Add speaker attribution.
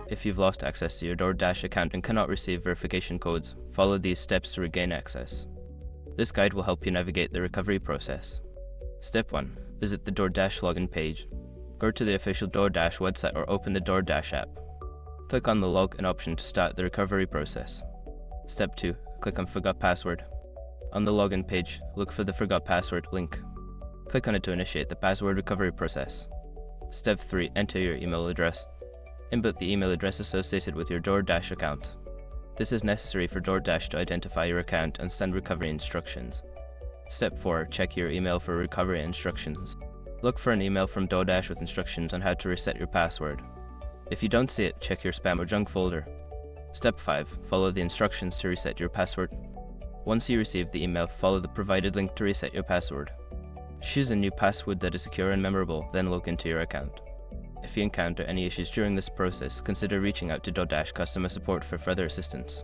Speaker 1: If you've lost access to your DoorDash account and cannot receive verification codes, follow these steps to regain access. This guide will help you navigate the recovery process. Step 1. Visit the DoorDash login page. Go to the official DoorDash website or open the DoorDash app. Click on the Login option to start the recovery process. Step 2. Click on Forgot Password. On the login page, look for the Forgot Password link. Click on it to initiate the password recovery process. Step 3. Enter your email address. Input the email address associated with your DoorDash account. This is necessary for DoorDash to identify your account and send recovery instructions. Step 4. Check your email for recovery instructions. Look for an email from DoorDash with instructions on how to reset your password. If you don't see it, check your spam or junk folder. Step 5. Follow the instructions to reset your password. Once you receive the email, follow the provided link to reset your password. Choose a new password that is secure and memorable, then log into your account. If you encounter any issues during this process, consider reaching out to DoorDash customer support for further assistance.